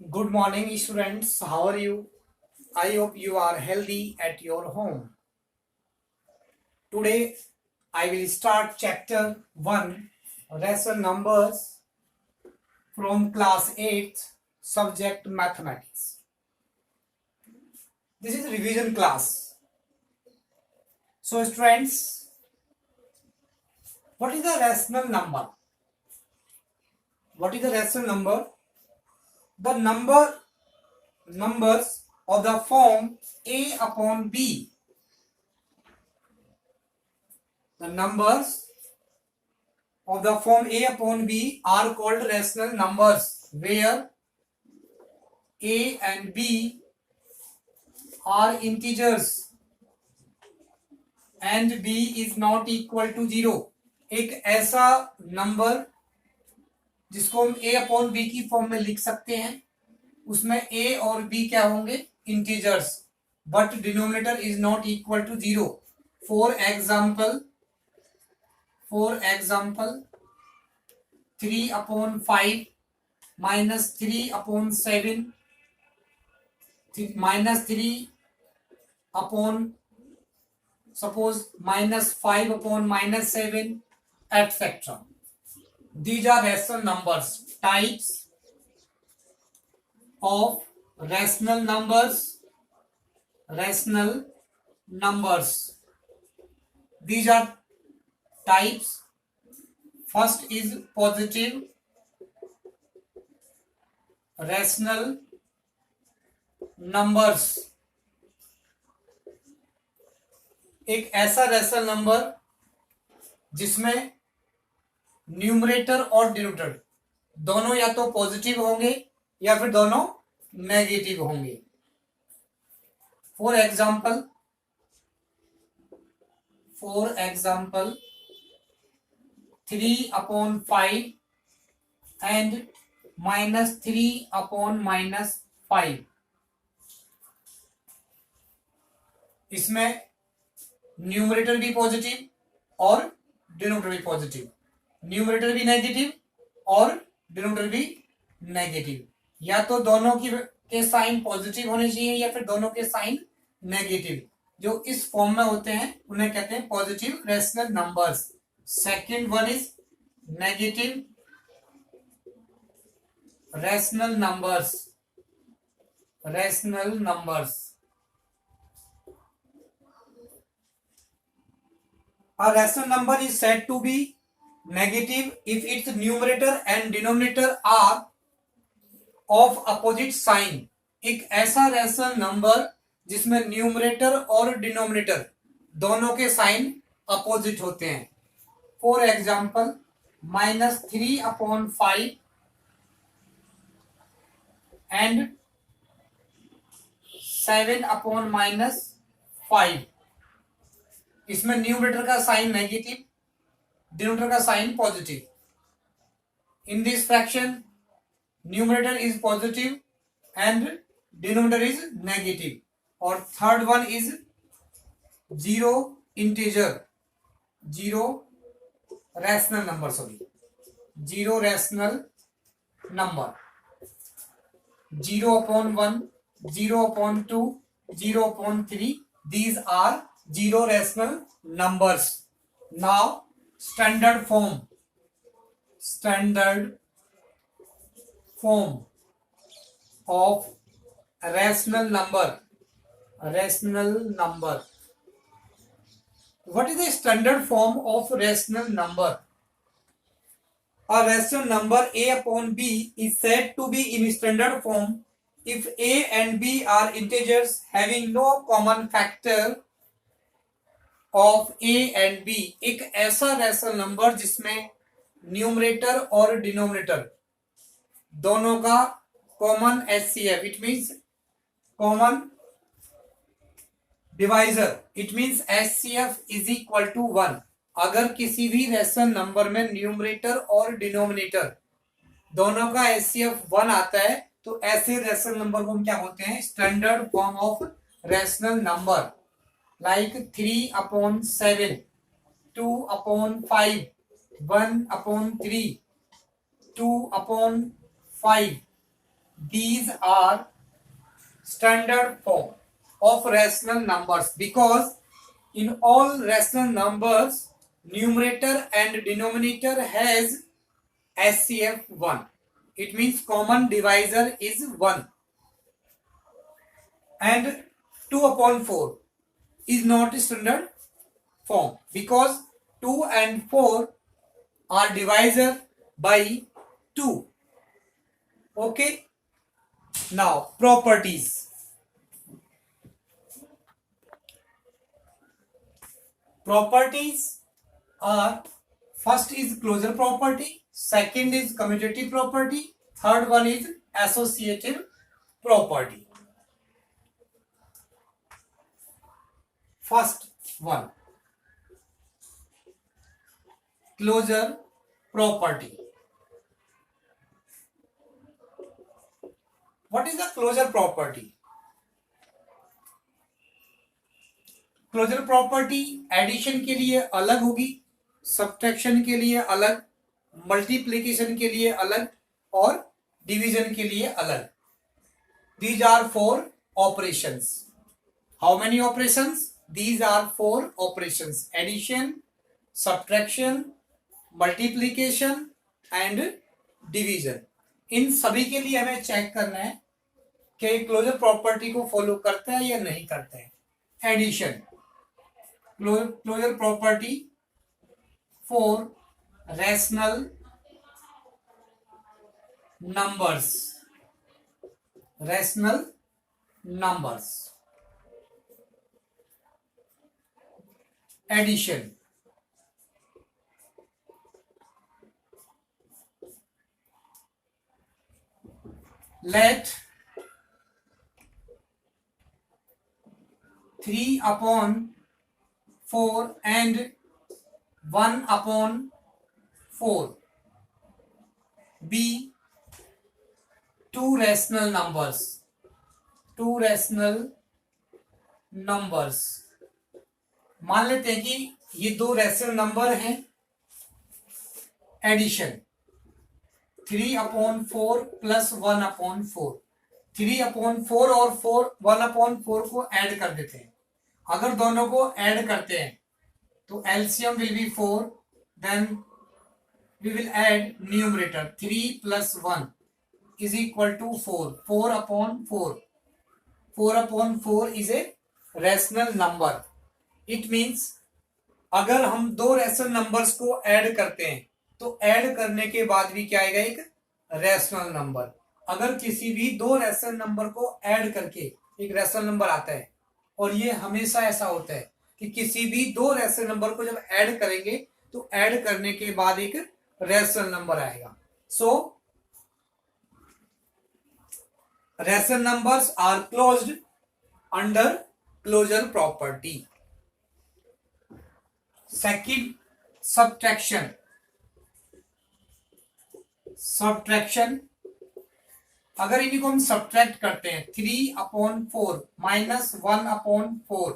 Good morning, students. How are you? I hope you are healthy at your home. Today, I will start chapter 1, Rational Numbers from class 8, subject Mathematics. This is revision class. So, students, what is the rational number? What is the rational number? The numbers of the form A upon B. The numbers of the form A upon B are called rational numbers, where A and B are integers and B is not equal to 0. एक ऐसा number जिसको हम A upon B की form में लिख सकते हैं, उसमें A और B क्या होंगे? Integers, but denominator is not equal to 0. For example 3 upon 5 minus 3 upon 7 minus 3 upon suppose minus 5 upon minus 7 etc. These are rational numbers. Types of rational numbers. These are types. First is positive rational numbers. एक ऐसा rational number जिसमें numerator और denominator दोनों या तो positive होंगे या फिर दोनों नेगेटिव होंगे. For example 3 upon 5 and -3 upon -5. इसमें न्यूमरेटर भी पॉजिटिव और डिनोमिनेटर भी पॉजिटिव, न्यूमरेटर भी नेगेटिव और डिनोमिनेटर भी नेगेटिव. या तो दोनों के साइन पॉजिटिव होने चाहिए या फिर दोनों के साइन नेगेटिव. जो इस फॉर्म में होते हैं उन्हें कहते हैं positive rational numbers. Second one is negative rational numbers. A rational number is said to be negative if its numerator and denominator are of opposite sign. एक ऐसा rational number जिसमें न्यूमरेटर और डिनोमिनेटर दोनों के साइन अपोजिट होते हैं. For example -3 upon 5 and 7 upon -5. इसमें numerator का साइन नेगेटिव, डिनोमिनेटर का sign positive. In this fraction numerator is positive and denominator is negative. और third one is zero rational number. 0 upon 1, 0 upon 2, 0 upon 3. These are zero rational numbers. Now, standard form of rational number. What is the standard form of rational number? A rational number A upon B is said to be in standard form if A and B are integers having no common factor of A and B. एक ऐसा rational number जिसमें numerator और denominator दोनों का common HCF, it means common divisor, it means HCF is equal to 1. अगर किसी भी rational number में न्यूमरेटर और डिनोमिनेटर दोनों का HCF 1 आता है तो ऐसे रैशनल नंबर को हम क्या बोलते हैं? Standard form of rational number. Like 3 upon 7, 2 upon 5, 1 upon 3, 2 upon 5, these are standard form of rational numbers because in all rational numbers numerator and denominator has HCF 1. It means common divisor is 1, and 2 upon 4 is not a standard form because 2 and 4 are divisor by 2. Okay, now properties. Properties are, first is closure property, second is commutative property, third one is associative property. First one, closure property. What is the closure property? Closure property addition के लिए अलग होगी, subtraction के लिए अलग, multiplication के लिए अलग और डिवीजन के लिए अलग. These are 4 operations. How many operations? These are 4 operations: addition, subtraction, multiplication and division. इन सभी के लिए हमें चेक करना है कि क्लोजर प्रॉपर्टी को फॉलो करता है या नहीं करता है. Addition, closure property for rational numbers. Rational numbers. Addition, let 3 upon 4 and 1 upon 4 be 2 rational numbers. 2 rational numbers. मान लेते हैं कि ये 2 रैशनल नंबर हैं. Addition, 3 upon 4 plus 1 upon 4. 3 upon 4 और 1 upon 4 को ऐड कर देते हैं. अगर दोनों को ऐड करते हैं तो LCM will be 4. Then we will add numerator. 3 plus 1 is equal to 4. 4 upon 4. 4 upon 4 is a rational number. It means अगर हम 2 रैशनल नंबर्स को ऐड करते हैं तो ऐड करने के बाद भी क्या आएगा? एक रैशनल नंबर. अगर किसी भी 2 रैशनल नंबर को ऐड करके एक रैशनल नंबर आता है, और ये हमेशा ऐसा होता है कि किसी भी 2 रैशनल नंबर को जब ऐड करेंगे तो ऐड करने के बाद एक रैशनल नंबर आएगा. So rational numbers are closed under closure property. Second, subtraction. Subtraction, अगर इन्हीं को हम सब्ट्रैक्ट करते हैं 3 upon 4 minus 1 upon 4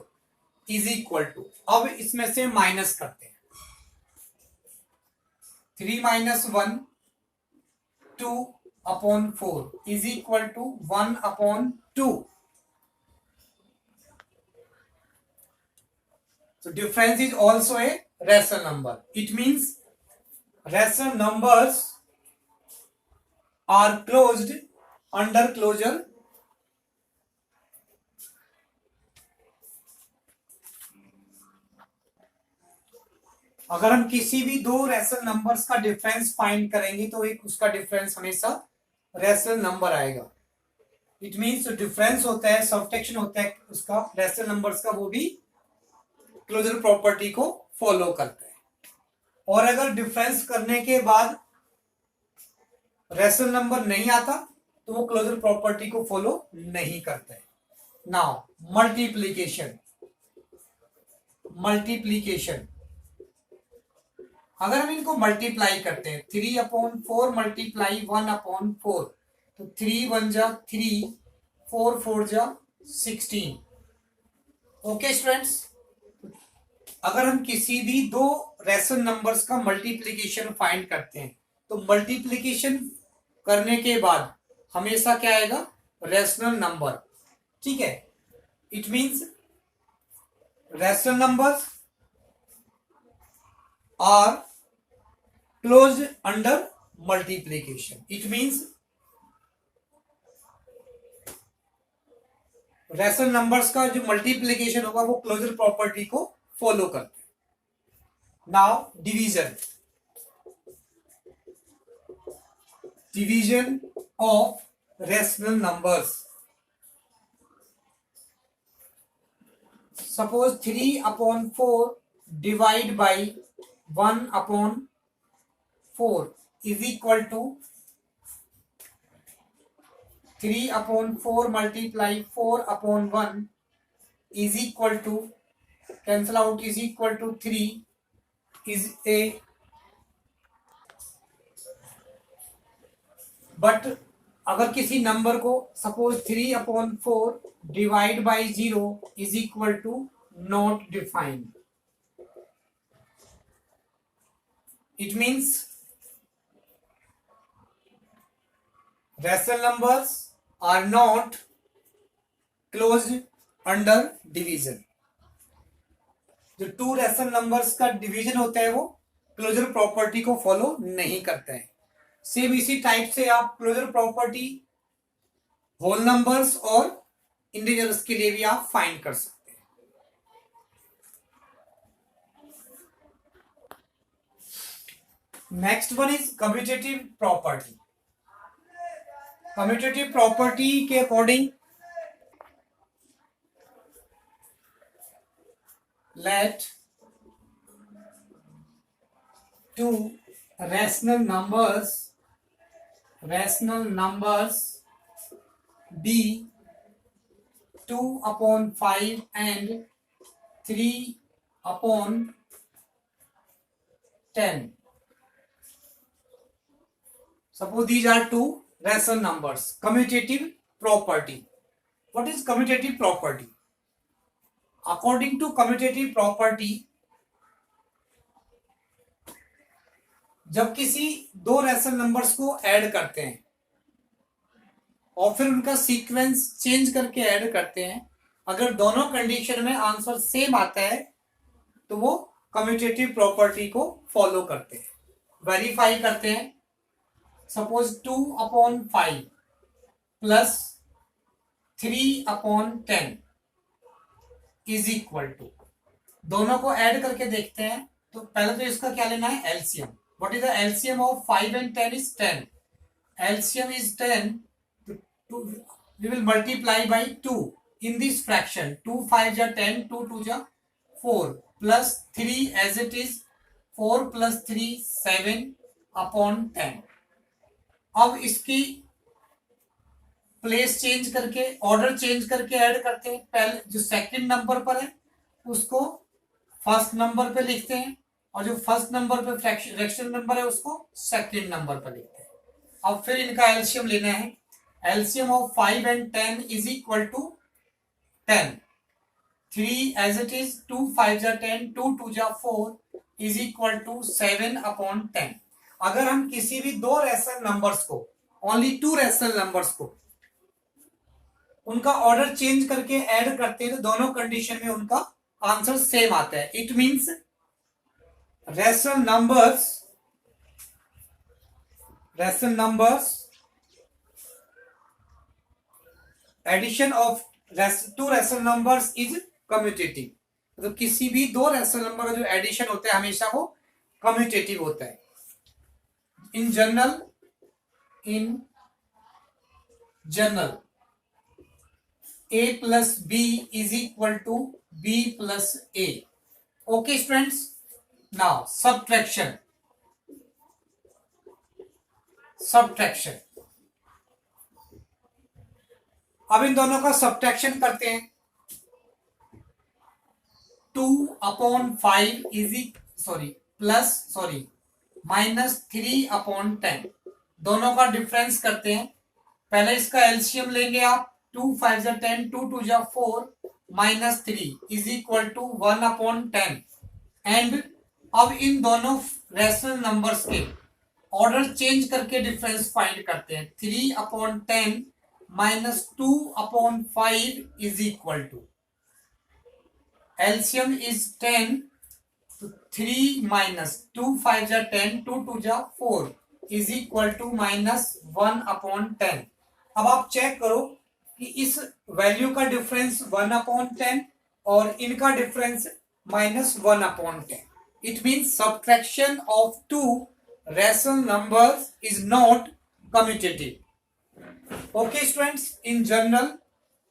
is equal to, अब इसमें से माइनस करते हैं. 3 minus 1 2 upon 4 is equal to 1 upon 2. So difference is also a rational number. It means rational numbers are closed under closure अगर हम किसी भी 2 रैशनल नंबर्स का डिफरेंस फाइंड करेंगे तो एक उसका डिफरेंस हमेशा रैशनल नंबर आएगा. इट मींस जो डिफरेंस होता है, सब्ट्रैक्शन होता है उसका रैशनल नंबर्स का, वो भी क्लोजर प्रॉपर्टी को फॉलो करता है. और अगर डिफरेंस करने के बाद रैशनल नंबर नहीं आता तो वो क्लोजर प्रॉपर्टी को फॉलो नहीं करता है. Now multiplication. मल्टीप्लीकेशन, अगर हम इनको मल्टीप्लाई करते हैं 3 upon 4 मल्टीप्लाई 1 upon 4 तो 3 1 जा 3, 4 4 जा 16. ओके स्टूडेंट्स, अगर हम किसी भी 2 रैशनल नंबर्स का मल्टीप्लीकेशन फाइंड करते हैं तो मल्टीप्लीकेशन करने के बाद हमेशा क्या आएगा, रेशनल नंबर, ठीक है। It means rational numbers are close under multiplication. It means rational numbers का जो मल्टीप्लीकेशन होगा वो क्लोजर प्रॉपर्टी को फॉलो करते हैं। Now division, division of rational numbers. Suppose 3/4 divide by 1/4 is equal to 3/4 multiply 4/1 is equal to, cancel out, is equal to 3 is a, but अगर किसी नंबर को suppose 3/4 divide by 0 is equal to not defined, it means rational numbers are not closed under division. जो two rational numbers का division होता है वो closure property को फॉलो नहीं करता है। सेम इसी टाइप से आप क्लोजर प्रॉपर्टी होल नंबर्स और इंटीजर्स के लिए भी आप फाइंड कर सकते हैं। Next one is commutative property. Commutative property के according let two rational numbers be 2/5 and 3/10. Suppose these are two rational numbers. Commutative property. What is commutative property? According to commutative property, जब किसी दो rational numbers को add करते हैं और फिर उनका सीक्वेंस चेंज करके ऐड करते हैं, अगर दोनों कंडीशन में आंसर सेम आता है तो वो कम्यूटेटिव प्रॉपर्टी को फॉलो करते हैं, वेरीफाई करते हैं। Suppose 2/5 plus 3/10 is equal to, दोनों को ऐड करके देखते हैं। तो पहले तो इसका क्या लेना है, LCM. What is the LCM of 5 and 10 is 10. LCM is 10. We will multiply by 2 in this fraction. 2 5 are 10, 2 2 are 4 plus 3 as it is 4 plus 3 7/10. अब इसकी प्लेस चेंज करके, ऑर्डर चेंज करके ऐड करते हैं। पहले जो सेकंड नंबर पर है उसको फर्स्ट नंबर पे लिखते हैं और जो फर्स्ट नंबर पे फ्रैक्शन नंबर है उसको सेकंड नंबर पर लिखते हैं। अब फिर इनका एलसीएम लेना है। LCM of 5 and 10 is equal to 10. 3 as it is, 2 5 are 10, 2 2 are 4 is equal to 7/10. अगर हम किसी भी दो रेशनल नंबर्स को, ओनली टू रेशनल नंबर्स को, उनका ऑर्डर चेंज करके ऐड करते हैं तो दोनों कंडीशन में उनका आंसर सेम आता है। It means rational numbers addition of two rational numbers is commutative. तो किसी भी दो रेशनल नंबर का जो एडिशन होता है हमेशा वो कम्यूटेटिव होता है। In general A plus B is equal to B plus A. Okay students, now subtraction. अब इन दोनों का सब्ट्रैक्शन करते हैं। 2/5 माइनस 3/10, दोनों का डिफरेंस करते हैं। पहले इसका एलसीएम लेंगे आप। 2 5 are 10, 2 2 are 4 minus 3 is equal to 1/10। And अब इन दोनों रेशनल नंबर्स के ऑर्डर चेंज करके डिफरेंस फाइंड करते हैं। 3/10 minus 2/5 is equal to, LCM is 10, तो 3 माइनस 2 5 जा 10, 2 2 जा 4 इज इक्वल टू माइनस 1/10। अब आप चेक करो कि इस वैल्यू का डिफरेंस 1/10 और इनका difference minus 1/10। It means subtraction of two rational numbers is not commutative. Okay students, in general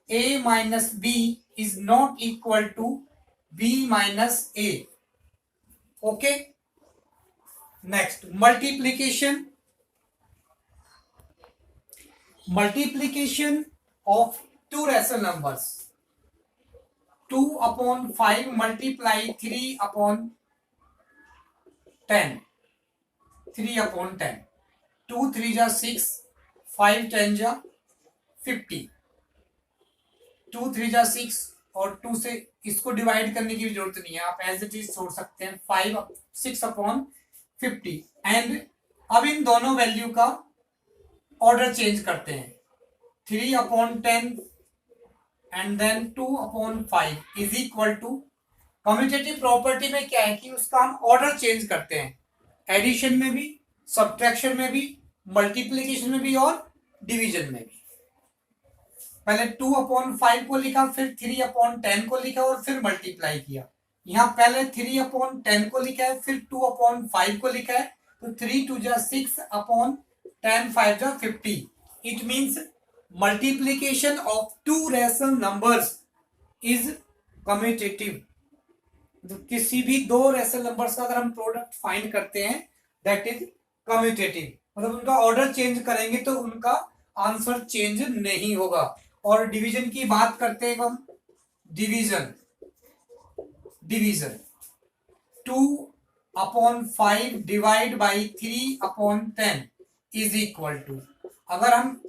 a minus b is not equal to b minus a. Okay, next multiplication of two rational numbers. 2/5 multiply 3/10, 3/10, 2 3 जा 6, 5 10 जा 50, 2 3 जा 6 और 2 से इसको divide करने की भी जरूरत नहीं है, आप एज इट इज छोड़ सकते हैं। 6/50 एंड अब इन दोनों वैल्यू का ऑर्डर चेंज करते हैं। 3/10 and then 2/5 is equal to, commutative property में क्या है कि उसका हम ऑर्डर चेंज करते हैं, एडिशन में भी, सब्ट्रैक्शन में भी, मल्टीप्लिकेशन में भी और डिवीजन में भी। पहले 2/5 को लिखा, फिर 3/10 को लिखा और फिर मल्टीप्लाई किया। यहाँ पहले 3/10 को लिखा है, फिर 2/5 को लिखा है, तो 3 2 जा 6/10, 5 जा 50। It means multiplication of two rational numbers is commutative. तो किसी भी दो रेशनल नंबर्स का अगर हम प्रोडक्ट फाइंड करते हैं दैट इज कम्यूटेटिव, मतलब उनका ऑर्डर चेंज करेंगे तो उनका आंसर चेंज नहीं होगा। और डिवीजन की बात करते हैं हम, division 2/5 divide by 3/10 is equal to, अगर हम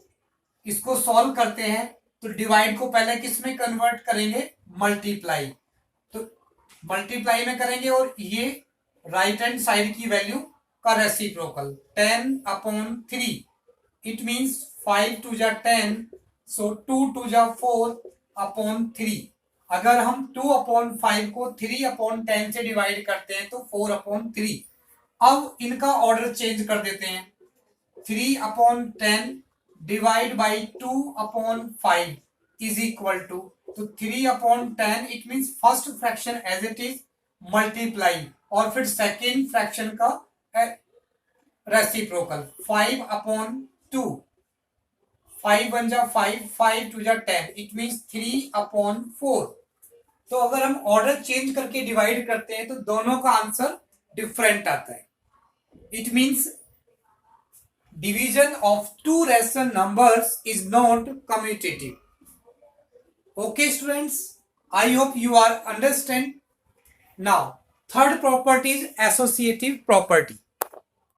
इसको सॉल्व करते हैं तो डिवाइड को पहले किस में कन्वर्ट करेंगे, मल्टीप्लाई, तो मल्टीप्लाई में करेंगे और ये राइट हैंड साइड की वैल्यू का रेसिप्रोकल 10/3। इट मीन्स 5 2 जा 10, सो 2 2 जा 4/3। अगर हम 2/5 को 3/10 से डिवाइड करते हैं तो 4/3। अब इनका ऑर्डर चेंज कर देते हैं, 3/10 divide by 2/5 is equal to, तो 3/10 it means first fraction as it is multiply और फिर सेकेंड फ्रैक्शन का रेसिप्रोकल 5/2, 5 1 जा 5, 5 2 जा 10, इट मीन्स 3/4। तो अगर हम ऑर्डर चेंज करके डिवाइड करते हैं तो दोनों का आंसर डिफरेंट आता है। It means division of two rational numbers is not commutative. Okay students, I hope you are understand. Now third property is associative property.